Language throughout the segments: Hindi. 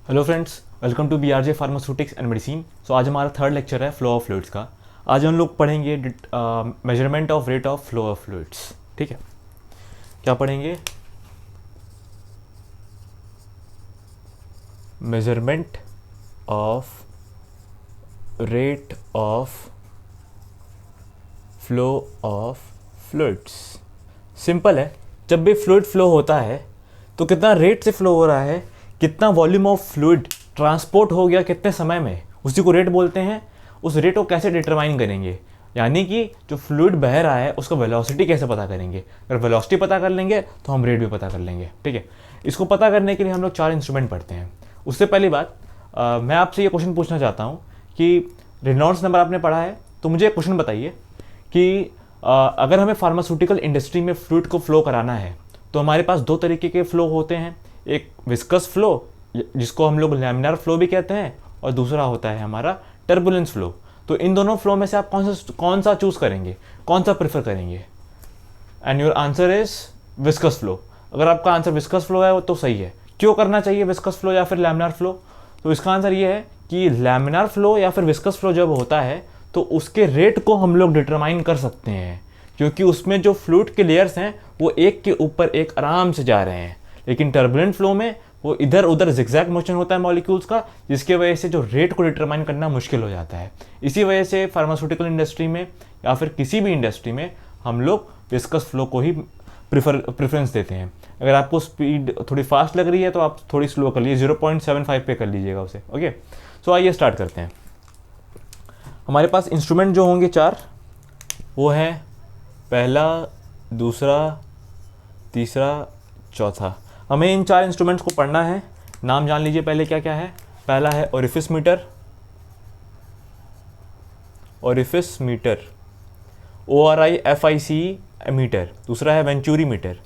Hello friends, welcome to BRJ pharmaceutics and medicine. So आज हमारा थर्ड लेक्चर है फ्लो ऑफ फ्लूइड्स का। आज हम लोग पढ़ेंगे measurement of rate of flow of fluids. ठीक है, क्या पढ़ेंगे? Measurement of rate of flow of fluids. Simple है, जब भी फ्लूइड फ्लो होता है तो कितना रेट से फ्लो हो रहा है, कितना वॉल्यूम ऑफ फ्लूइड ट्रांसपोर्ट हो गया कितने समय में, उसी को रेट बोलते हैं। उस रेट को कैसे डिटरमाइन करेंगे, यानी कि जो फ्लूइड बह रहा है उसका वेलोसिटी कैसे पता करेंगे। अगर वेलोसिटी पता कर लेंगे तो हम रेट भी पता कर लेंगे। ठीक है, इसको पता करने के लिए हम लोग 4 इंस्ट्रूमेंट पढ़ते हैं। उससे पहली बात मैं आपसे ये क्वेश्चन पूछना चाहता हूँ कि रेनॉल्ड्स नंबर आपने पढ़ा है, तो मुझे एक क्वेश्चन बताइए कि अगर हमें फार्मास्यूटिकल इंडस्ट्री में फ्लूइड को फ्लो कराना है तो हमारे पास 2 तरीके के फ्लो होते हैं। एक विस्कस फ्लो, जिसको हम लोग लैमिनार फ्लो भी कहते हैं, और दूसरा होता है हमारा टर्बुलेंस फ्लो। तो इन दोनों फ्लो में से आप कौन सा चूज करेंगे, कौन सा प्रेफर करेंगे? And your answer is viscous flow. अगर आपका आंसर विस्कस फ्लो है तो सही है। क्यों करना चाहिए विस्कस फ्लो या फिर लैमिनार फ्लो? तो इसका आंसर ये है कि लैमिनार फ्लो या फिर विस्कस फ्लो जब होता है तो उसके रेट को हम लोग डिटरमाइन कर सकते हैं, क्योंकि उसमें जो फ्लूइड के लेयर्स हैं वो एक के ऊपर एक आराम से जा रहे हैं। लेकिन टर्बुलेंट फ्लो में वो इधर उधर जिगजैग मोशन होता है मॉलिक्यूल्स का, जिसके वजह से जो रेट को डिटरमाइन करना मुश्किल हो जाता है। इसी वजह से फार्मास्यूटिकल इंडस्ट्री में या फिर किसी भी इंडस्ट्री में हम लोग विस्कस फ्लो को ही प्रेफरेंस देते हैं। अगर आपको स्पीड थोड़ी फास्ट लग रही है तो आप थोड़ी स्लो कर लीजिए, 0.75 पे कर लीजिएगा उसे। ओके, सो आइए स्टार्ट करते हैं। हमारे पास इंस्ट्रूमेंट जो होंगे 4, वो है पहला, दूसरा, तीसरा, चौथा। हमें इन 4 इंस्ट्रूमेंट्स को पढ़ना है। नाम जान लीजिए पहले क्या क्या है। पहला है orifice meter, orifice meter, ORIFICE meter. दूसरा है वेंचुरी मीटर।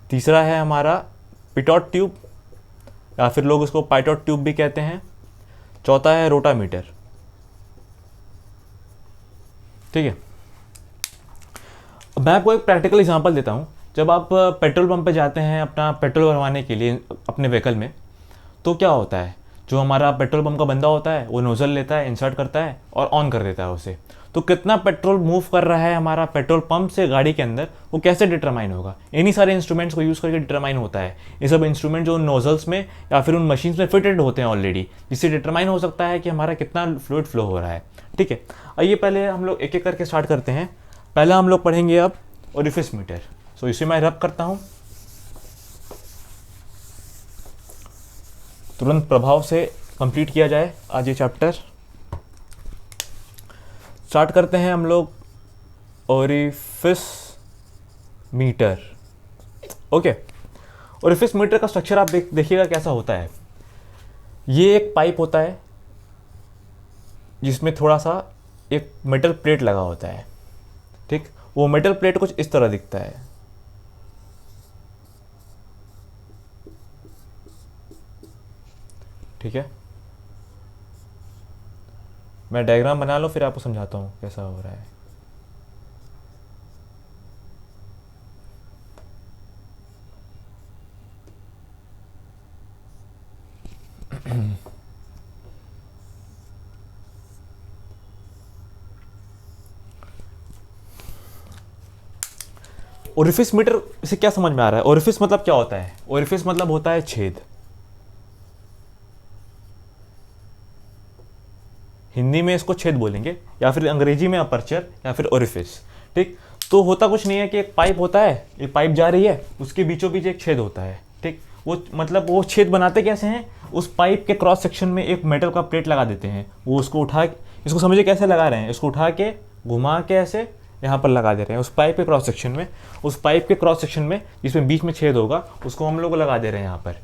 तीसरा है हमारा पिटॉट ट्यूब, या फिर लोग उसको पाइटॉट ट्यूब भी कहते हैं। चौथा है रोटा मीटर। ठीक है, मैं आपको एक प्रैक्टिकल एग्जांपल देता हूँ। जब आप पेट्रोल पंप पे जाते हैं अपना पेट्रोल भरवाने के लिए अपने व्हीकल में, तो क्या होता है, जो हमारा पेट्रोल पंप का बंदा होता है वो नोजल लेता है, इंसर्ट करता है और ऑन कर देता है उसे। तो कितना पेट्रोल मूव कर रहा है हमारा पेट्रोल पंप से गाड़ी के अंदर, वो कैसे डिटरमाइन होगा? इन्हीं सारे इंस्ट्रूमेंट्स को यूज़ करके डिटरमाइन होता है। ये सब इंस्ट्रूमेंट जो नोजल्स में या फिर उन मशीन्स में फिटेड होते हैं ऑलरेडी, जिससे डिटरमाइन हो सकता है कि हमारा कितना फ्लूइड फ्लो हो रहा है। ठीक है, आइए पहले हम लोग एक एक करके स्टार्ट करते हैं। पहला हम लोग पढ़ेंगे अब ओरिफिस मीटर। सो इसे मैं रब करता हूं, तुरंत प्रभाव से कंप्लीट किया जाए आज ये चैप्टर। स्टार्ट करते हैं हम लोग orifice meter. Okay, orifice meter का स्ट्रक्चर आप देखिएगा कैसा होता है। ये एक पाइप होता है जिसमें थोड़ा सा एक मेटल प्लेट लगा होता है। ठीक, वो मेटल प्लेट कुछ इस तरह दिखता है। ठीक है, मैं डायग्राम बना लो फिर आपको समझाता हूँ कैसा हो रहा है। ओरिफिस मीटर से क्या समझ में आ रहा है? ओरिफिस मतलब क्या होता है? ओरिफिस मतलब होता है छेद। हिंदी में इसको छेद बोलेंगे, या फिर अंग्रेजी में अपर्चर या फिर ओरिफिस। ठीक, तो होता कुछ नहीं है कि एक पाइप होता है, ये पाइप जा रही है, उसके बीचों बीच एक छेद होता है। ठीक, वो मतलब वो छेद बनाते कैसे हैं? उस पाइप के क्रॉस सेक्शन में एक मेटल का प्लेट लगा देते हैं। वो उसको उठा, इसको समझिए कैसे लगा रहे हैं, इसको उठा के घुमा के ऐसे यहाँ पर लगा दे रहे हैं उस पाइप के क्रॉस सेक्शन में। उस पाइप के क्रॉस सेक्शन में जिसमें बीच में छेद होगा उसको हम लोग लगा दे रहे हैं यहाँ पर।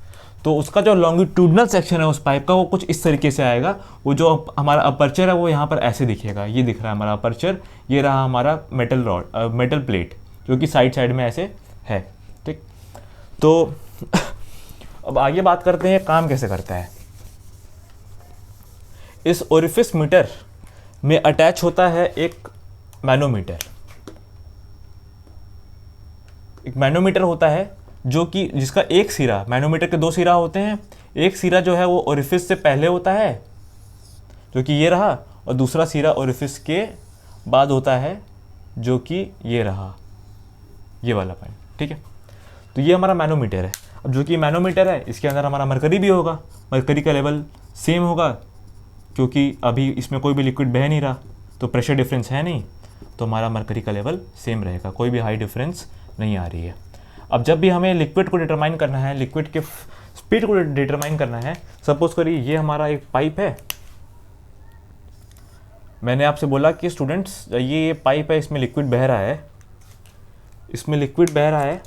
तो उसका जो लॉन्गिट्यूडनल सेक्शन है उस पाइप का वो कुछ इस तरीके से आएगा। वो जो हमारा अपर्चर है वो यहाँ पर ऐसे दिखेगा। ये दिख रहा है हमारा अपर्चर, ये रहा हमारा मेटल रॉड, मेटल प्लेट जो कि साइड साइड में ऐसे है। ठीक, तो अब आगे बात करते हैं काम कैसे करता है। इस ओरिफिस मीटर में अटैच होता है एक मैनोमीटर। एक मैनोमीटर होता है जो कि जिसका एक सिरा, मैनोमीटर के 2 सिरा होते हैं, एक सिरा जो है वो ओरिफिस से पहले होता है जो कि ये रहा, और दूसरा सिरा ओरिफिस के बाद होता है जो कि ये रहा, ये वाला पॉइंट, ठीक है। तो ये हमारा मैनोमीटर है। अब जो कि मैनोमीटर है इसके अंदर हमारा मरकरी भी होगा, मरकरी का लेवल सेम होगा क्योंकि अभी इसमें कोई भी लिक्विड बह नहीं रहा, तो प्रेशर डिफरेंस है नहीं, तो हमारा मरकरी का लेवल सेम रहेगा, कोई भी हाई डिफरेंस नहीं आ रही है। अब जब भी हमें लिक्विड को डिटरमाइन करना है, लिक्विड के स्पीड को डिटरमाइन करना है, सपोज करिए ये हमारा एक पाइप है। मैंने आपसे बोला कि स्टूडेंट्स ये पाइप है, इसमें लिक्विड बह रहा है, इसमें लिक्विड बह रहा है,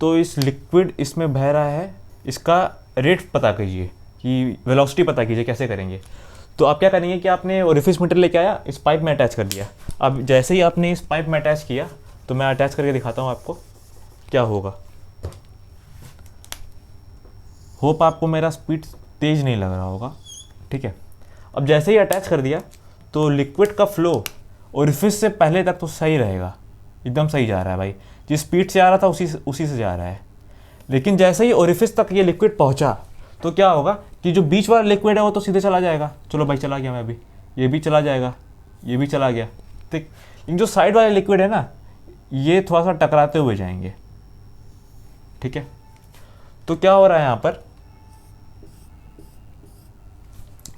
तो इस लिक्विड इसमें बह रहा है, इसका रेट पता कीजिए कि वेलोसिटी पता कीजिए, कैसे करेंगे। तो आप क्या करेंगे कि आपने ओरिफिस मीटर लेके आया, इस पाइप में अटैच कर दिया। अब जैसे ही आपने इस पाइप में अटैच किया, तो मैं अटैच करके दिखाता हूँ आपको क्या होगा। होप आपको मेरा स्पीड तेज नहीं लग रहा होगा, ठीक है। अब जैसे ही अटैच कर दिया तो लिक्विड का फ्लो ओरिफिस से पहले तक तो सही रहेगा, एकदम सही जा रहा है भाई, जिस स्पीड से आ रहा था उसी से जा रहा है। लेकिन जैसे ही ओरिफिस तक ये लिक्विड पहुंचा तो क्या होगा कि जो बीच वाला लिक्विड है वो तो सीधे चला जाएगा, चलो भाई चला गया, मैं अभी ये भी चला जाएगा, ये भी चला गया, ठीक। लेकिन जो साइड वाले लिक्विड है ना, ये थोड़ा सा टकराते हुए जाएंगे, ठीक है। तो क्या हो रहा है यहाँ पर,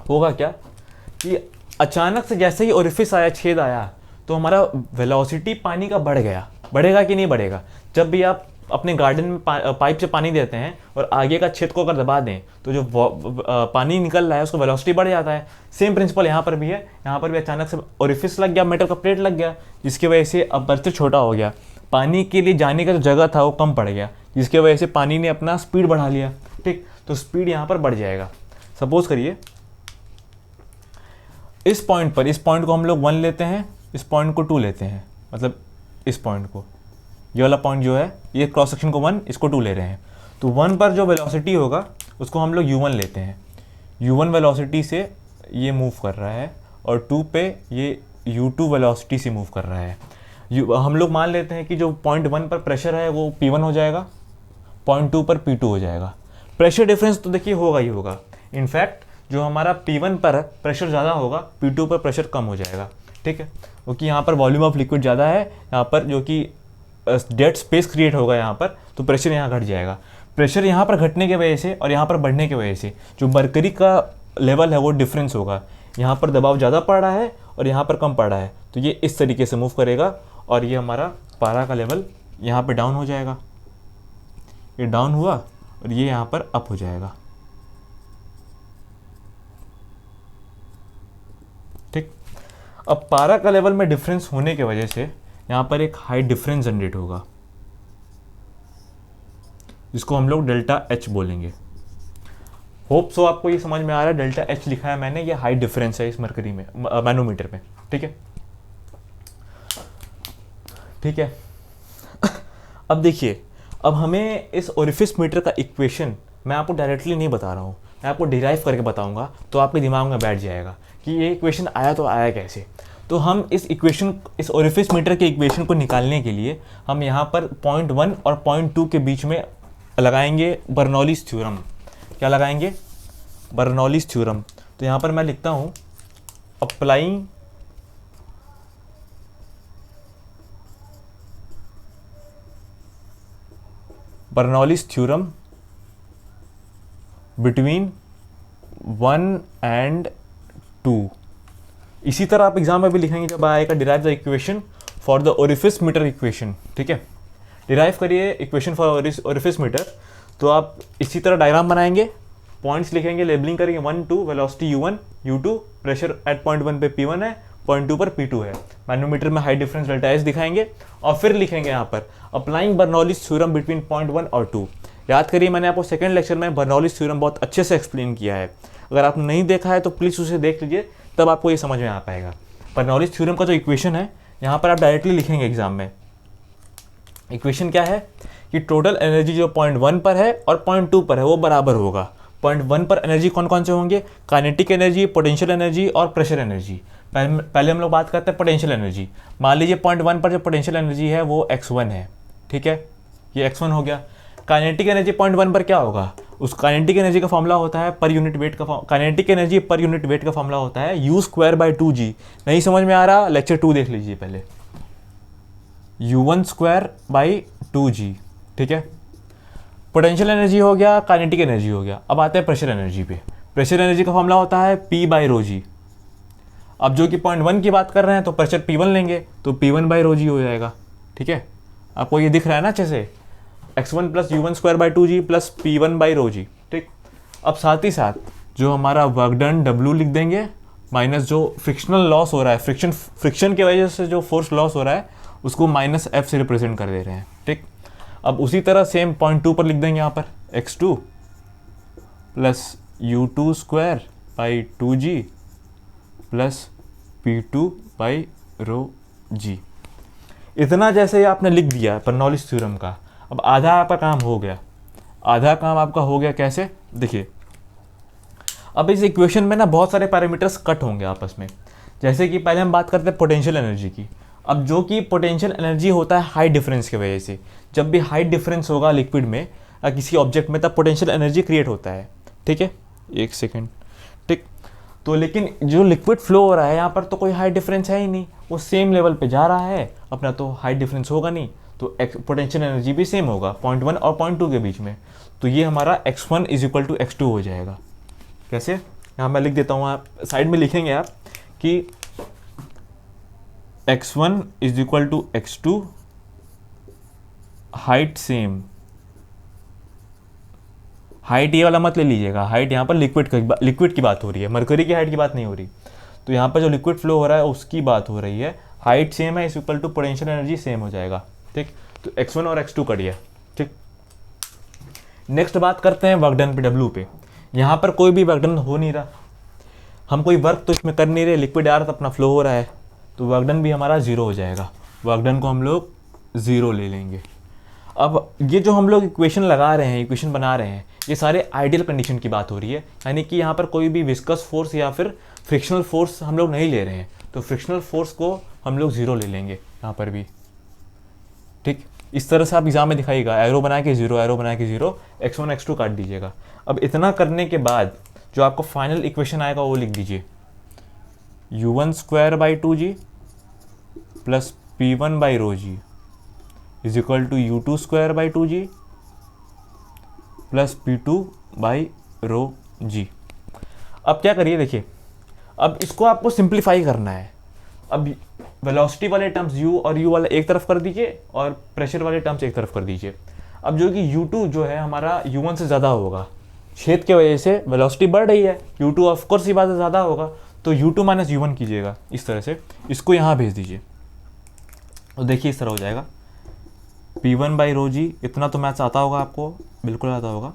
होगा क्या कि अचानक से जैसे ही ओरिफिस आया, छेद आया, तो हमारा वेलोसिटी पानी का बढ़ गया। बढ़ेगा कि नहीं बढ़ेगा? जब भी आप अपने गार्डन में पाइप से पानी देते हैं और आगे का छेद को अगर दबा दें तो जो पानी निकल रहा है उसको वेलोसिटी बढ़ जाता है। सेम प्रिंसिपल यहाँ पर भी है। यहाँ पर भी अचानक से ओरिफिस लग गया, मेटल का प्लेट लग गया, जिसकी वजह से अपर्चर छोटा हो गया, पानी के लिए जाने का जो जगह था वो कम पड़ गया, जिसकी वजह से पानी ने अपना स्पीड बढ़ा लिया, ठीक। तो स्पीड यहाँ पर बढ़ जाएगा। सपोज करिए इस पॉइंट को हम लोग 1 लेते हैं, इस पॉइंट को 2 लेते हैं, मतलब इस पॉइंट को, ये वाला पॉइंट जो है, ये क्रॉस सेक्शन को 1, इसको 2 ले रहे हैं। तो 1 पर जो वेलोसिटी होगा उसको हम लोग u1 लेते हैं। u1 वेलोसिटी से ये मूव कर रहा है और 2 पे ये u2 वेलोसिटी से मूव कर रहा है। हम लोग मान लेते हैं कि जो पॉइंट 1 पर प्रेशर है वो P1 हो जाएगा, पॉइंट 2 पर P2 हो जाएगा। प्रेशर डिफरेंस तो देखिए होगा ही होगा। इनफैक्ट जो हमारा P1 पर प्रेशर ज़्यादा होगा, P2 पर प्रेशर कम हो जाएगा, ठीक है, क्योंकि यहाँ पर वॉल्यूम ऑफ लिक्विड ज़्यादा है, यहाँ पर जो कि डेड स्पेस क्रिएट होगा यहाँ पर, तो प्रेशर यहाँ घट जाएगा। प्रेशर यहाँ पर घटने की वजह से और यहाँ पर बढ़ने की वजह से जो मरकरी का लेवल है वो डिफरेंस होगा। यहाँ पर दबाव ज़्यादा पड़ रहा है और यहाँ पर कम पड़ रहा है, तो ये इस तरीके से मूव करेगा और ये हमारा पारा का लेवल यहाँ पर डाउन हो जाएगा। ये डाउन हुआ और ये यहाँ पर अप हो जाएगा, ठीक। अब पारा का लेवल में डिफरेंस होने की वजह से यहाँ पर एक हाई डिफरेंस जनरेट होगा, जिसको हम लोग डेल्टा एच बोलेंगे। होप सो आपको ये समझ में आ रहा है, डेल्टा एच लिखा है मैंने, ये हाई डिफरेंस है इस मरकरी में, मैनोमीटर में, ठीक है, ठीक है। अब देखिए, अब हमें इस ओरिफिस मीटर का इक्वेशन मैं आपको डायरेक्टली नहीं बता रहा हूँ, मैं आपको डिराइव करके बताऊंगा, तो आपके दिमाग में बैठ जाएगा कि ये इक्वेशन आया तो आया कैसे। तो हम इस ओरिफिस मीटर के इक्वेशन को निकालने के लिए हम यहाँ पर पॉइंट 1 और पॉइंट 2 के बीच में लगाएंगे बर्नौलीज़ थ्योरम। क्या लगाएंगे? बर्नौलीज़ थ्योरम। तो यहाँ पर मैं लिखता हूँ अप्लाइंग बर्नौलीज़ थ्योरम बिटवीन 1 एंड 2। इसी तरह आप एग्जाम में भी लिखेंगे जब आएगा derive the equation for the orifice meter equation, ठीक है। डिराइव करिए इक्वेशन फॉर ओरिफिस मीटर, तो आप इसी तरह डायग्राम बनाएंगे, पॉइंट्स लिखेंगे, लेबलिंग करेंगे 1 2, velocity u1 u2, pressure at point 1 पे P1 है, पॉइंट 2 पर P2 है, मैनोमीटर में हाई डिफरेंस डेल्टा एच दिखाएंगे और फिर लिखेंगे यहाँ पर अप्लाइंग बर्नौलीज़ थ्योरम बिटवीन पॉइंट 1 और 2। याद करिए, मैंने आपको सेकंड लेक्चर में बर्नौलीज़ थ्योरम बहुत अच्छे से एक्सप्लेन किया है, अगर आपने नहीं देखा है तो प्लीज़ उसे देख लीजिए, तब आपको ये समझ में आ पाएगा। बर्नौलीज़ थ्योरम का जो इक्वेशन है यहाँ पर आप डायरेक्टली लिखेंगे एग्जाम में। इक्वेशन क्या है कि टोटल एनर्जी जो पॉइंट 1 पर है और पॉइंट 2 पर है वो बराबर होगा। पॉइंट 1 पर एनर्जी कौन कौन से होंगे? काइनेटिक एनर्जी, पोटेंशियल एनर्जी और प्रेशर एनर्जी। पहले हम लोग बात करते हैं पोटेंशियल एनर्जी। मान लीजिए पॉइंट 1 पर जो पोटेंशियल एनर्जी है वो x1 है, ठीक है, ये x1 हो गया। काइनेटिक एनर्जी पॉइंट 1 पर क्या होगा, उस काइनेटिक एनर्जी का फॉर्मूला होता है पर यूनिट वेट का, kinetic energy per unit weight का फॉर्मूला होता है u²/2g। नहीं समझ में आ रहा, लेक्चर 2 देख लीजिए पहले, u1²/2g। ठीक है, पोटेंशियल एनर्जी हो गया, काइनेटिक एनर्जी हो गया। अब आते हैं प्रेशर एनर्जी पे। प्रेशर एनर्जी का फॉर्मूला होता है P/ρg। अब जो कि पॉइंट 1 की बात कर रहे हैं तो प्रेशर P1 लेंगे तो P1/ρg हो जाएगा। ठीक है, आपको ये दिख रहा है ना अच्छे से, x1 + u1²/2g + P1/ρg। ठीक, अब साथ ही साथ जो हमारा वर्क डन W लिख देंगे माइनस जो फ्रिक्शनल लॉस हो रहा है, फ्रिक्शन की वजह से जो फोर्स लॉस हो रहा है उसको -F से रिप्रेजेंट कर दे रहे हैं। ठीक, अब उसी तरह सेम पॉइंट 2 पर लिख देंगे यहाँ पर x2 + u2²/2g + P2/ρg। इतना जैसे आपने लिख दिया बर्नौलीज थ्योरम का, अब आधा आपका काम हो गया। आधा काम आपका हो गया कैसे, देखिए अब इस इक्वेशन में ना बहुत सारे पैरामीटर्स कट होंगे आपस में। जैसे कि पहले हम बात करते हैं पोटेंशियल एनर्जी की। अब जो कि पोटेंशियल एनर्जी होता है हाई डिफरेंस की वजह से, जब भी हाई डिफरेंस होगा लिक्विड में या किसी ऑब्जेक्ट में तब पोटेंशियल एनर्जी क्रिएट होता है। ठीक है, एक सेकेंड। ठीक, तो लेकिन जो लिक्विड फ्लो हो रहा है यहाँ पर तो कोई हाई डिफरेंस है ही नहीं, वो सेम लेवल पे जा रहा है अपना, तो हाई डिफरेंस होगा नहीं, तो पोटेंशियल एनर्जी भी सेम होगा पॉइंट 1 और पॉइंट 2 के बीच में। तो ये हमारा x1 = x2 हो जाएगा। कैसे, यहाँ मैं लिख देता हूँ, आप साइड में लिखेंगे आप कि x1 = x2, height same. Height ये वाला मत ले लीजिएगा, हाइट यहाँ पर लिक्विड की बात हो रही है, मरकरी की हाइट की बात नहीं हो रही। तो यहाँ पर जो लिक्विड फ्लो हो रहा है उसकी बात हो रही है, हाइट सेम है = पोटेंशियल एनर्जी सेम हो जाएगा। ठीक, तो x1 और x2 कट गया। ठीक, नेक्स्ट बात करते हैं वर्क डन पे, W पे। यहाँ पर कोई भी वर्क डन हो नहीं रहा, हम कोई वर्क तो इसमें कर नहीं रहे, लिक्विड आ रहा अपना फ्लो हो रहा है, तो वर्क डन भी हमारा 0 हो जाएगा। वर्क डन को हम लोग 0 ले लेंगे। अब ये जो हम लोग इक्वेशन लगा रहे हैं, इक्वेशन बना रहे हैं, ये सारे आइडियल कंडीशन की बात हो रही है, यानी कि यहाँ पर कोई भी विस्कस फोर्स या फिर फ्रिक्शनल फोर्स हम लोग नहीं ले रहे हैं, तो फ्रिक्शनल फोर्स को हम लोग 0 ले लेंगे यहाँ पर भी। ठीक, इस तरह से आप एग्जाम में दिखाइएगा, एरो बना के 0, एरो बना के 0, x1 x2 काट दीजिएगा। अब इतना करने के बाद जो आपको फाइनल इक्वेशन आएगा वो लिख दीजिए, u1²/2g + P1/ρg = u2²/2g + P2/ρg। अब क्या करिए, देखिए अब इसको आपको सिंप्लीफाई करना है। अब वेलोसिटी वाले टर्म्स u और u वाला एक तरफ कर दीजिए और प्रेशर वाले टर्म्स एक तरफ कर दीजिए। अब जो कि u2 जो है हमारा u1 से ज़्यादा होगा, छेद की वजह से वेलोसिटी बढ़ रही है, u2 ऑफ कोर्स ये बात ज़्यादा होगा, तो u2 - u1 कीजिएगा इस तरह से, इसको यहाँ भेज दीजिए। तो देखिए इस तरह हो जाएगा P1/ρg। इतना तो मैथ्स आता होगा आपको, बिल्कुल आता होगा,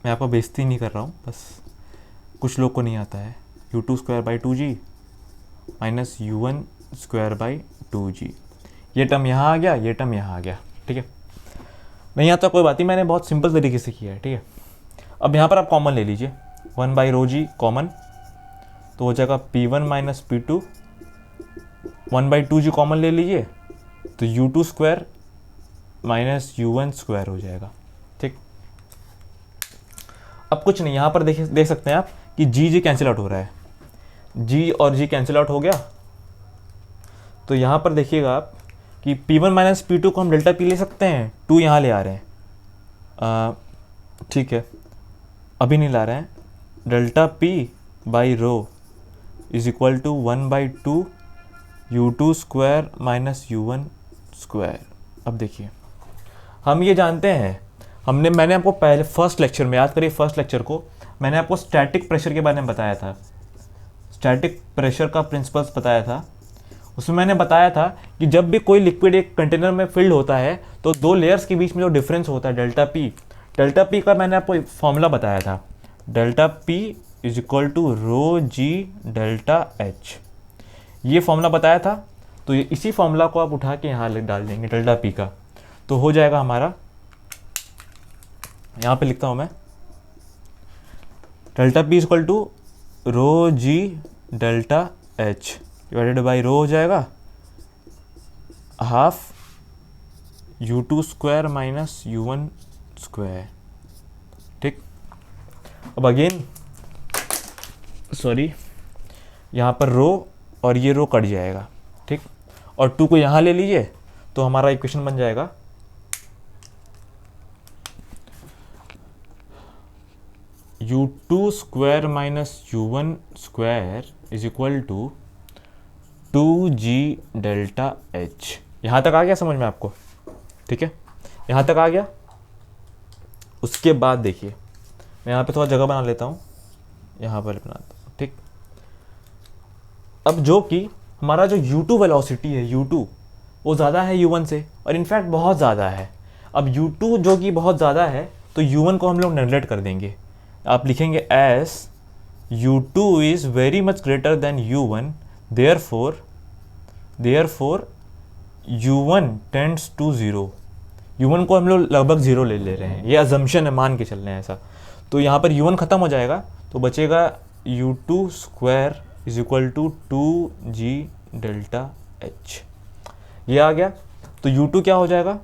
मैं आपको बेइज्जती नहीं कर रहा हूँ, बस कुछ लोग को नहीं आता है। u2²/2g - u1²/2g, ये टर्म यहाँ आ गया, ये टर्म यहाँ आ गया। ठीक है, नहीं आता कोई बात नहीं, मैंने बहुत सिंपल तरीके से किया है। ठीक है, अब यहाँ पर आप कॉमन ले लीजिए, 1/ρg कॉमन, तो हो जाएगा P1 - P2, 1/2g कॉमन ले लीजिए तो u2² - u1² हो जाएगा। ठीक, अब कुछ नहीं, यहाँ पर देख सकते हैं आप कि जी कैंसिल आउट हो रहा है, जी और जी कैंसिल आउट हो गया। तो यहाँ पर देखिएगा आप कि P1 - P2 को हम डेल्टा P ले सकते हैं, 2 यहाँ ले आ रहे हैं, ठीक है अभी नहीं ला रहे हैं, डेल्टा P/ρ = 1/2 u2² - u1²। अब देखिए हम ये जानते हैं, मैंने आपको पहले फर्स्ट लेक्चर में, याद करिए फर्स्ट लेक्चर को, मैंने आपको स्टैटिक प्रेशर के बारे में बताया था, स्टैटिक प्रेशर का प्रिंसिपल्स बताया था। उसमें मैंने बताया था कि जब भी कोई लिक्विड एक कंटेनर में फिल्ड होता है तो 2 लेयर्स के बीच में जो डिफरेंस होता है डेल्टा पी का मैंने आपको फॉर्मूला बताया था, डेल्टा P = ρg ΔH, ये फॉर्मूला बताया था। तो ये इसी फॉर्मूला को आप उठा के यहाँ डाल देंगे डेल्टा P का, तो हो जाएगा हमारा, यहाँ पे लिखता हूँ मैं, डेल्टा P = ρg ΔH / ρ हो जाएगा ½ u2² - u1² स्क्वायर, ठीक। अब अगेन सॉरी, यहाँ पर रो और ये रो कट जाएगा, ठीक। और 2 को यहाँ ले लीजिए तो हमारा इक्वेशन बन जाएगा u2 square minus u1 square is equal to 2g delta h। यहाँ तक आ गया समझ में आपको? ठीक है, यहाँ तक आ गया। उसके बाद देखिए, मैं यहाँ पे थोड़ा जगह बना लेता हूँ, यहाँ पर बनाता हूँ, ठीक। अब जो कि हमारा जो u2 वेलोसिटी है, u2 वो ज़्यादा है u1 से, और इनफैक्ट बहुत ज़्यादा है। अब u2 जो कि बहुत ज़्यादा है तो u1 को हम लोग नेगलेक्ट कर देंगे। आप लिखेंगे as u2 is very much greater than u1, therefore u1 tends to zero. u1 को हम लोग लगभग ज़ीरो ले रहे हैं, ये अजम्पशन है, मान के चल रहे हैं ऐसा। तो यहाँ पर u1 ख़त्म हो जाएगा तो बचेगा u2 square is equal to 2g delta h। ये आ गया तो u2 क्या हो जाएगा?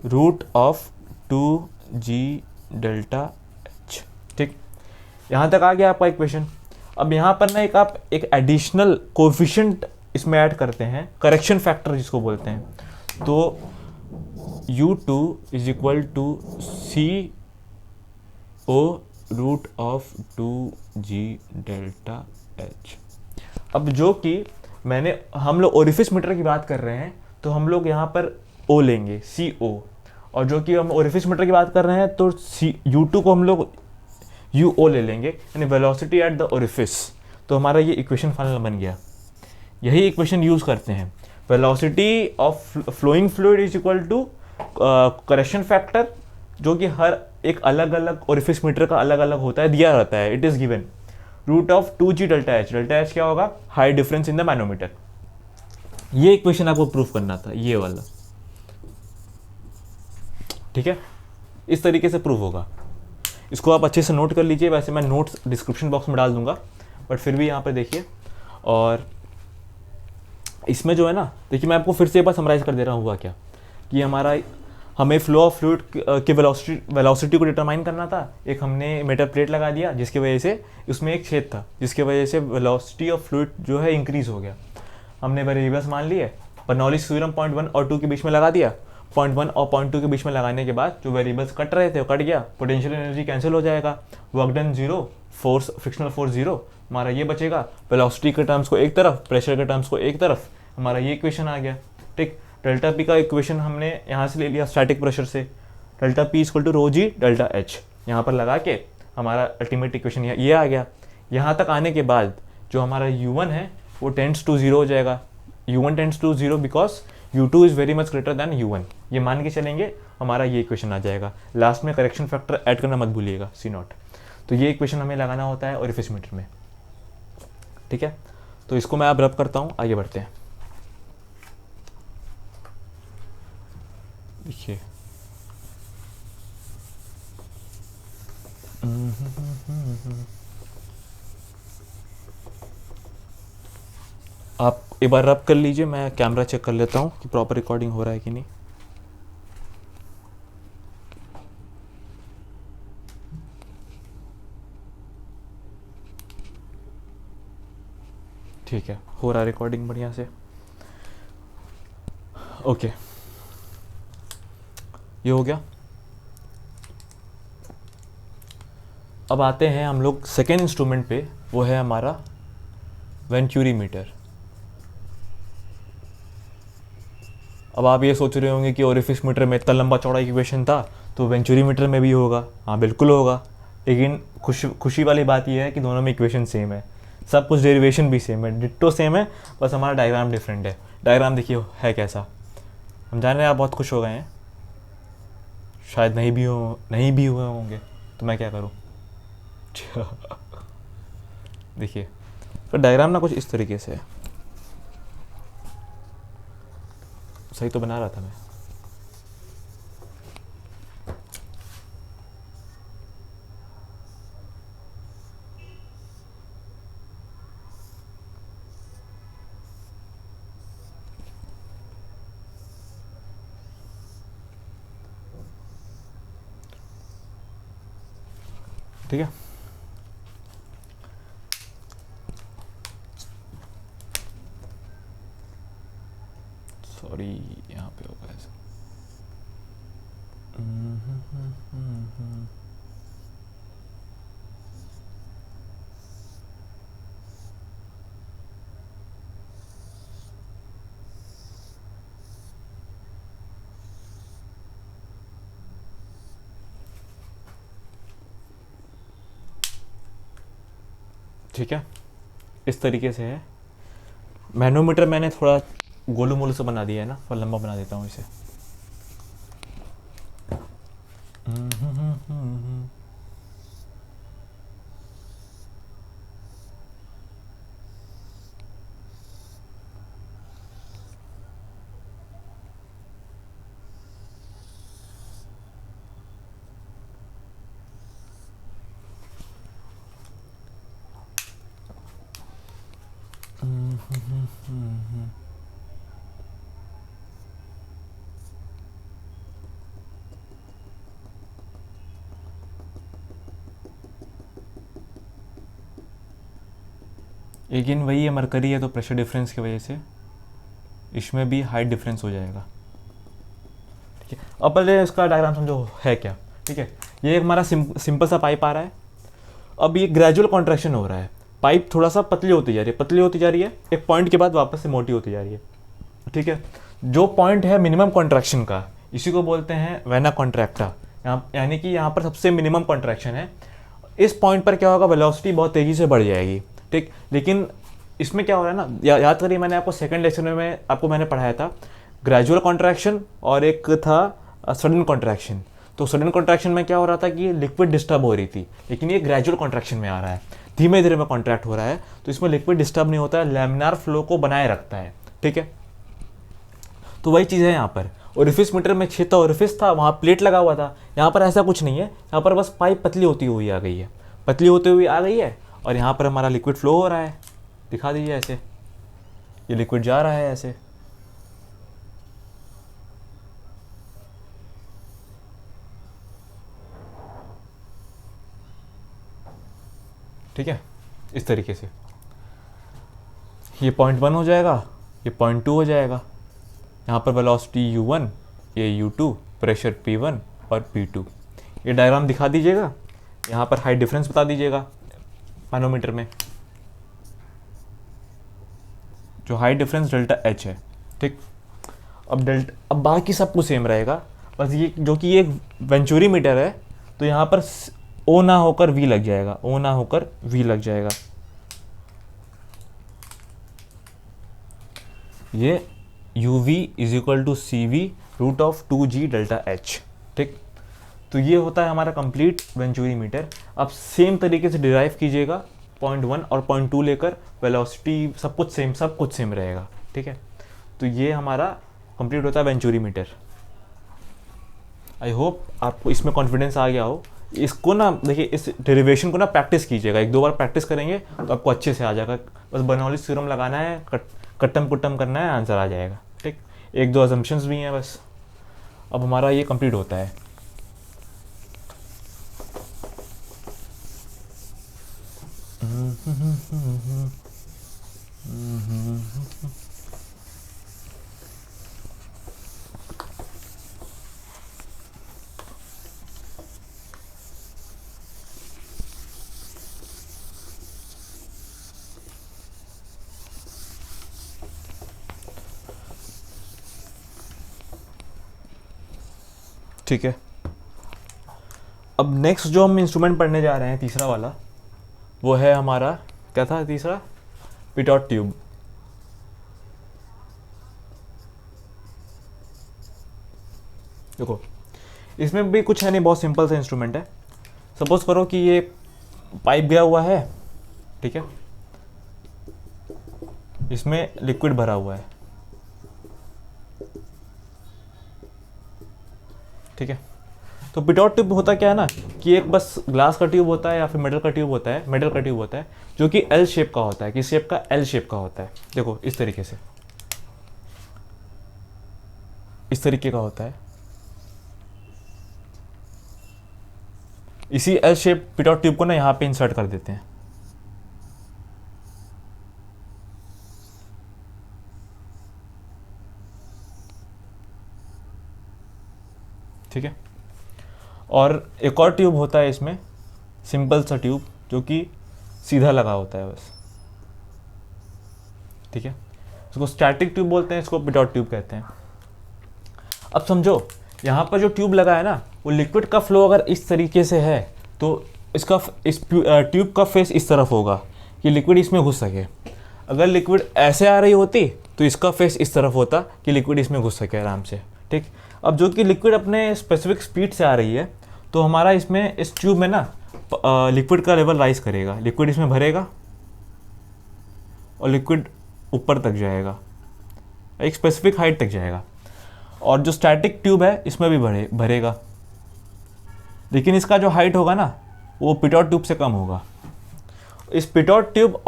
Root of 2g delta h, ठीक। यहाँ तक आ गया आपका इक्वेशन। अब यहाँ पर ना एक एडिशनल कोफिशिएंट इसमें ऐड करते हैं, करेक्शन फैक्टर जिसको बोलते हैं। तो u2 is equal to C O root of 2g delta h। अब जो कि हम लोग ओरिफिस मीटर की बात कर रहे हैं तो हम लोग यहाँ पर ओ लेंगे, सी ओ। और जो कि हम ओरिफिस मीटर की बात कर रहे हैं तो u2 को हम लोग यू ओ ले लेंगे, यानी वेलोसिटी एट द ओरिफिस। तो हमारा ये इक्वेशन फाइनल बन गया। यही इक्वेशन यूज़ करते हैं, velocity of flowing fluid is equal to correction factor, जो कि हर एक अलग अलग ओरिफिस मीटर का अलग अलग होता है, दिया रहता है, it is given root of 2g delta h। Delta h क्या होगा? High difference in the manometer. ये इक्वेशन आपको प्रूफ करना था, ये वाला, ठीक है। इस तरीके से प्रूफ होगा। इसको आप अच्छे से नोट कर लीजिए, वैसे मैं नोट्स डिस्क्रिप्शन बॉक्स में डाल दूंगा, बट फिर भी यहाँ पे देखिए। और इसमें जो है ना, देखिए मैं आपको फिर से एक बार समराइज़ कर दे रहा हूँ हुआ क्या, कि हमें फ्लो ऑफ फ्लूइड की वेलोसिटी को डिटरमाइन करना था। एक हमने मेटल प्लेट लगा दिया जिसकी वजह से उसमें एक छेद था, जिसकी वजह से वेलोसिटी ऑफ फ्लूइड जो है इंक्रीज हो गया। हमने वेरिएबल्स मान लिए, बर्नौलीज़ थ्योरम 0.1 और 2 के बीच में लगा दिया। 0.1 और 0.2 के बीच में लगाने के बाद जो वेरिएबल्स कट रहे थे वो कट गया, पोटेंशियल एनर्जी कैंसिल हो जाएगा, work done zero, force frictional force zero. हमारा ये बचेगा, वेलोसिटी के टर्म्स को एक तरफ, प्रेशर के टर्म्स को एक तरफ। हमारा ये इक्वेशन आ गया, ठीक। डेल्टा पी का इक्वेशन हमने यहाँ से ले लिया स्टैटिक प्रेशर से, delta P equal to rho G delta H. यहाँ पर लगा के हमारा अल्टीमेट इक्वेशन ये आ गया। यहाँ तक आने के बाद जो हमारा u1 है वो टेंड्स टू जीरो हो जाएगा। u1 tends to zero because u2 is very much greater than u1। ये मान के चलेंगे, हमारा ये इक्वेशन आ जाएगा। लास्ट में करेक्शन फैक्टर ऐड करना मत भूलिएगा, C0। तो ये इक्वेशन हमें लगाना होता है ओरिफिस मीटर में, ठीक है। तो इसको मैं अब रब करता हूँ, आगे बढ़ते हैं। देखिए आप एक बार रब कर लीजिए, मैं कैमरा चेक कर लेता हूँ कि प्रॉपर रिकॉर्डिंग हो रहा है कि नहीं। ठीक है, हो रहा है रिकॉर्डिंग बढ़िया से। ओके, ये हो गया। अब आते हैं हम लोग सेकेंड इंस्ट्रूमेंट पे, वो है हमारा वेंचुरी मीटर। अब आप ये सोच रहे होंगे कि ओरिफिस मीटर में इतना लंबा चौड़ा इक्वेशन था तो वेंचुरी मीटर में भी होगा। हाँ बिल्कुल होगा, लेकिन खुशी वाली बात यह है कि दोनों में इक्वेशन सेम है, सब कुछ डेरिवेशन भी सेम है, डिट्टो सेम है, बस हमारा डायग्राम डिफरेंट है। डायग्राम देखिए है कैसा। हम जान रहे हैं आप बहुत खुश हो गए हैं, शायद नहीं भी हुए होंगे, तो मैं क्या करूँ। देखिए तो डायग्राम ना कुछ इस तरीके से है। सही तो बना रहा था मैं। ठीक है। सॉरी, यहाँ पे होगा ऐसा। ठीक है, इस तरीके से है। मैनोमीटर मैंने थोड़ा गोलू मोलू से बना दिया है ना, थोड़ा लंबा बना देता हूँ इसे। लेकिन वही है, मरकरी है तो प्रेशर डिफरेंस की वजह से इसमें भी हाइट डिफरेंस हो जाएगा। ठीक है, अब पहले इसका डायग्राम समझो है क्या। ठीक है, ये हमारा सिंपल सा पाइप आ रहा है। अब ये ग्रेजुअल कॉन्ट्रैक्शन हो रहा है, पाइप थोड़ा सा पतली होती जा रही है, पतली होती जा रही है, एक पॉइंट के बाद वापस से मोटी होती जा रही है। ठीक है, जो पॉइंट है मिनिमम कॉन्ट्रैक्शन का, इसी को बोलते हैं वेना कॉन्ट्रैक्टा। यानी कि यहाँ पर सबसे मिनिमम कॉन्ट्रैक्शन है। इस पॉइंट पर क्या होगा, वेलोसिटी बहुत तेज़ी से बढ़ जाएगी। ठीक, लेकिन इसमें क्या हो रहा है ना, याद करिए मैंने आपको सेकंड लेक्चर में आपको मैंने पढ़ाया था ग्रेजुअल कॉन्ट्रैक्शन और एक था सडन कॉन्ट्रैक्शन। तो सडन कॉन्ट्रैक्शन में क्या हो रहा था कि लिक्विड डिस्टर्ब हो रही थी, लेकिन ये ग्रेजुअल कॉन्ट्रैक्शन में आ रहा है, धीमे धीरे में कॉन्ट्रैक्ट हो रहा है, तो इसमें लिक्विड डिस्टर्ब नहीं होता है, लैमिनार फ्लो को बनाए रखता है। ठीक है, तो वही चीज़ है यहाँ पर। ओरिफिस मीटर में 6 ओरिफिस था, वहाँ प्लेट लगा हुआ था। यहाँ पर ऐसा कुछ नहीं है, यहाँ पर बस पाइप पतली होती हुई आ गई है, पतली होती हुई आ गई है, और यहाँ पर हमारा लिक्विड फ्लो हो रहा है। दिखा दीजिए ऐसे, ये लिक्विड जा रहा है ऐसे। ठीक है, इस तरीके से ये पॉइंट 1 हो जाएगा, ये पॉइंट 2 हो जाएगा। यहाँ पर वेलोसिटी u1, ये u2, प्रेशर p1 और p2। ये डायग्राम दिखा दीजिएगा, यहाँ पर हाइट डिफरेंस बता दीजिएगा मैनोमीटर में, जो हाइट डिफरेंस डेल्टा h है। ठीक, अब बाकी सब कुछ सेम रहेगा, बस ये जो कि ये वेंचुरी मीटर है, तो यहाँ पर ओ ना होकर वी लग जाएगा, ओ ना होकर वी लग जाएगा। ये U V is equal to C V root of 2g delta h। ठीक, तो ये होता है हमारा कंप्लीट वेंचुरी मीटर। अब सेम तरीके से डिराइव कीजिएगा, पॉइंट 1 और पॉइंट 2 लेकर, वेलोसिटी सब कुछ सेम रहेगा। ठीक है, तो ये हमारा कंप्लीट होता है वेंचुरी मीटर। आई होप आपको इसमें कॉन्फिडेंस आ गया हो। इसको ना देखिए, इस डेरिवेशन को ना प्रैक्टिस कीजिएगा, 1-2 बार प्रैक्टिस करेंगे तो आपको अच्छे से आ जाएगा। बस बर्नौलीज थ्योरम लगाना है, कट्टम कुट्टम करना है, आंसर आ जाएगा। ठीक, 1-2 अजम्पशंस भी हैं बस। अब हमारा ये कंप्लीट होता है। ठीक है, अब नेक्स्ट जो हम इंस्ट्रूमेंट पढ़ने जा रहे हैं, तीसरा वाला, वो है हमारा, क्या था तीसरा, पिटॉट ट्यूब। देखो, इसमें भी कुछ है नहीं, बहुत सिंपल सा इंस्ट्रूमेंट है। सपोज करो कि ये पाइप गया हुआ है, ठीक है, इसमें लिक्विड भरा हुआ है। ठीक है, तो पिटॉट ट्यूब होता क्या है ना, कि एक बस ग्लास का ट्यूब होता है या फिर मेटल का ट्यूब होता है, जो कि एल शेप का होता है। किस शेप का? एल शेप का होता है। देखो इस तरीके से, इस तरीके का होता है, इसी एल शेप पिटॉट ट्यूब को ना यहाँ पे इंसर्ट कर देते हैं। ठीक है, और एक और ट्यूब होता है इसमें, सिंपल सा ट्यूब जो कि सीधा लगा होता है बस। ठीक है, इसको स्टैटिक ट्यूब बोलते हैं, इसको पिटॉट ट्यूब कहते हैं। अब समझो यहाँ पर जो ट्यूब लगा है ना, वो लिक्विड का फ्लो अगर इस तरीके से है तो इसका इस ट्यूब का फेस इस तरफ होगा कि लिक्विड इसमें घुस सके। अगर लिक्विड ऐसे आ रही होती तो इसका फेस इस तरफ होता कि लिक्विड इसमें घुस सके आराम से। ठीक, अब जो कि लिक्विड अपने स्पेसिफिक स्पीड से आ रही है तो हमारा इसमें इस ट्यूब में ना लिक्विड का लेवल राइज करेगा, लिक्विड इसमें भरेगा और लिक्विड ऊपर तक जाएगा, एक स्पेसिफिक हाइट तक जाएगा। और जो स्टैटिक ट्यूब है इसमें भी भरेगा, लेकिन इसका जो हाइट होगा ना वो पिटॉट ट्यूब से कम होगा। इस पिटॉट ट्यूब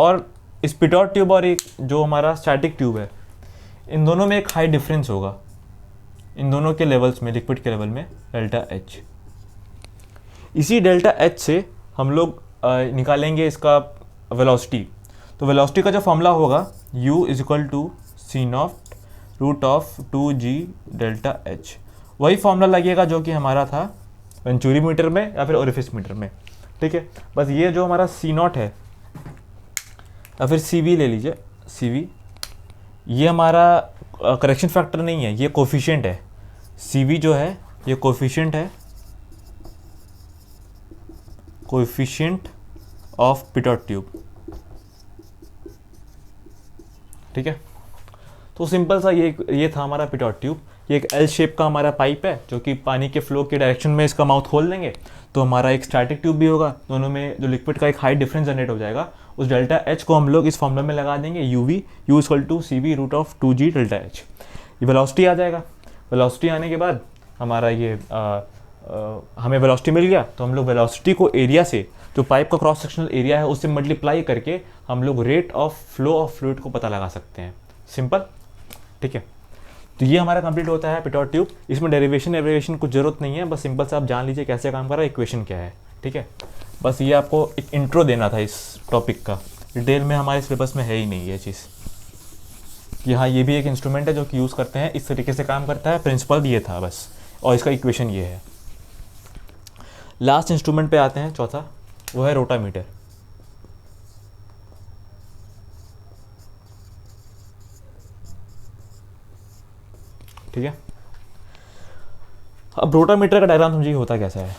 और एक जो हमारा स्टैटिक ट्यूब है, इन दोनों में एक हाई डिफरेंस होगा, इन दोनों के लेवल्स में, लिक्विड के लेवल में, डेल्टा एच। इसी डेल्टा एच से हम लोग निकालेंगे इसका वेलोसिटी। तो वेलोसिटी का जो फॉर्मूला होगा u is equal to C naught root of 2g delta H, वही फॉर्मूला लगेगा जो कि हमारा था वेंचुरी मीटर में या फिर ओरिफिस मीटर में। ठीक है, बस ये जो हमारा सी नॉट है या फिर सी वी ले लीजिए, सी वी, ये हमारा करेक्शन फैक्टर नहीं है, ये कोफिशिएंट है। सी वी जो है ये कोफिशिएंट है, कोफिशिएंट ऑफ पिटॉट ट्यूब। ठीक है, तो सिंपल सा ये था हमारा पिटॉट ट्यूब। ये एक एल शेप का हमारा पाइप है जो कि पानी के फ्लो के डायरेक्शन में इसका माउथ खोल देंगे तो हमारा एक स्टैटिक ट्यूब भी होगा, दोनों में जो लिक्विड का एक हाई डिफरेंस जनरेट हो जाएगा। उस डेल्टा एच को हम लोग इस फॉर्मूला में लगा देंगे, U V U equal to C V root of 2g delta H. ये वेलोसिटी आ जाएगा। वेलोसिटी आने के बाद हमारा ये हमें वेलोसिटी मिल गया तो हम लोग वेलोसिटी को एरिया से, जो पाइप का क्रॉस सेक्शनल एरिया है, उससे मल्टीप्लाई करके हम लोग rate of flow of fluid को पता लगा सकते हैं। सिंपल। ठीक है, तो ये हमारा कंप्लीट होता है पिटॉट ट्यूब। इसमें डेरिवेशन कुछ जरूरत नहीं है, बस सिंपल से आप जान लीजिए कैसे काम कर रहा है, इक्वेशन क्या है। ठीक है, बस ये आपको एक इंट्रो देना था इस टॉपिक का, डिटेल में हमारे सिलेबस में है ही नहीं ये चीज़ कि हाँ ये भी एक इंस्ट्रूमेंट है जो कि यूज़ करते हैं, इस तरीके से काम करता है, प्रिंसिपल ये था बस, और इसका इक्वेशन ये है। लास्ट इंस्ट्रूमेंट पे आते हैं, चौथा, वो है रोटामीटर। ठीक है, अब रोटामीटर का डायग्राम समझिए होता कैसा है।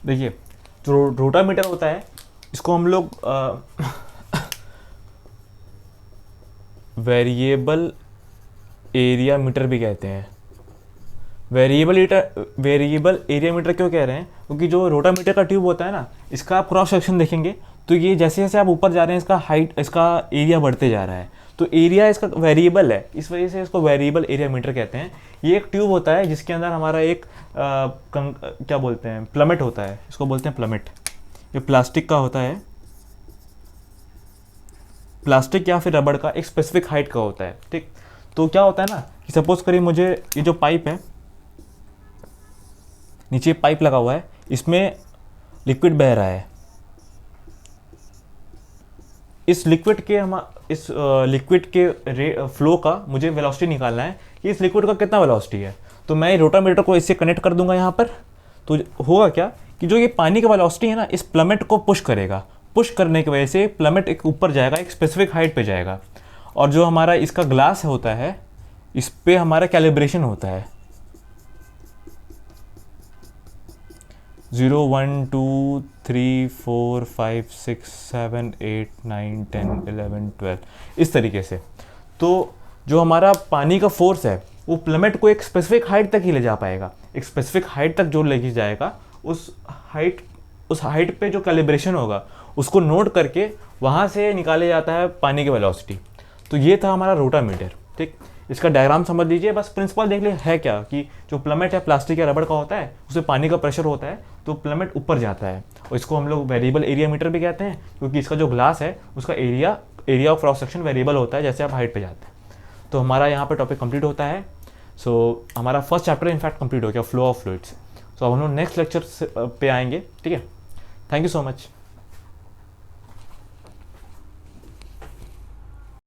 देखिए, जो रोटामीटर होता है इसको हम लोग वेरिएबल एरिया मीटर भी कहते हैं। वेरिएबल एरिया मीटर क्यों कह रहे हैं? क्योंकि जो रोटामीटर का ट्यूब होता है ना, इसका आप क्रॉस सेक्शन देखेंगे तो ये जैसे जैसे आप ऊपर जा रहे हैं इसका हाइट, इसका एरिया बढ़ते जा रहा है, तो एरिया इसका वेरिएबल है, इस वजह से इसको वेरिएबल एरिया मीटर कहते हैं। ये एक ट्यूब होता है जिसके अंदर हमारा एक क्या बोलते हैं, प्लमेट होता है, इसको बोलते हैं प्लमेट। ये प्लास्टिक का होता है, प्लास्टिक या फिर रबड़ का, एक स्पेसिफिक हाइट का होता है। ठीक, तो क्या होता है ना कि सपोज करिए मुझे ये जो पाइप है, नीचे पाइप लगा हुआ है, इसमें लिक्विड बह रहा है। इस लिक्विड के फ्लो का मुझे वेलोसिटी निकालना है कि इस लिक्विड का कितना वेलोसिटी है। तो मैं रोटामीटर को इससे कनेक्ट कर दूंगा यहाँ पर, तो होगा क्या कि जो ये पानी का वेलोसिटी है ना, इस प्लमेट को पुश करेगा। पुश करने की वजह से प्लमेट एक ऊपर जाएगा, एक स्पेसिफिक हाइट पे जाएगा, और जो हमारा इसका ग्लास होता है, इस पे हमारा कैलिब्रेशन होता है। 0 1 2 3 4 5 6 7 8 9 10 11 12 इस तरीके से। तो जो हमारा पानी का फोर्स है वो प्लमेट को एक स्पेसिफिक हाइट तक ही ले जा पाएगा। एक स्पेसिफिक हाइट तक जो लेके जाएगा, उस हाइट पे जो कैलिब्रेशन होगा उसको नोट करके वहाँ से निकाले जाता है पानी की वेलोसिटी। तो ये था हमारा रोटामीटर। ठीक, इसका डायग्राम समझ लीजिए, बस प्रिंसिपल देख लिए है क्या कि जो प्लमेट है प्लास्टिक या रबड़ का होता है, उसमें पानी का प्रेशर होता है तो प्लमेट ऊपर जाता है, और इसको हम लोग वेरिएबल एरिया मीटर भी कहते हैं, क्योंकि इसका जो ग्लास है उसका area of cross section variable होता है जैसे आप हाइट पे जाते हैं। तो हमारा यहाँ पे टॉपिक कंप्लीट होता है। सो हमारा फर्स्ट चैप्टर इनफैक्ट कंप्लीट हो गया, फ्लो ऑफ फ्लूइड्स। सो अब हम लोग नेक्स्ट लेक्चर पे आएंगे। ठीक है, थैंक यू सो मच।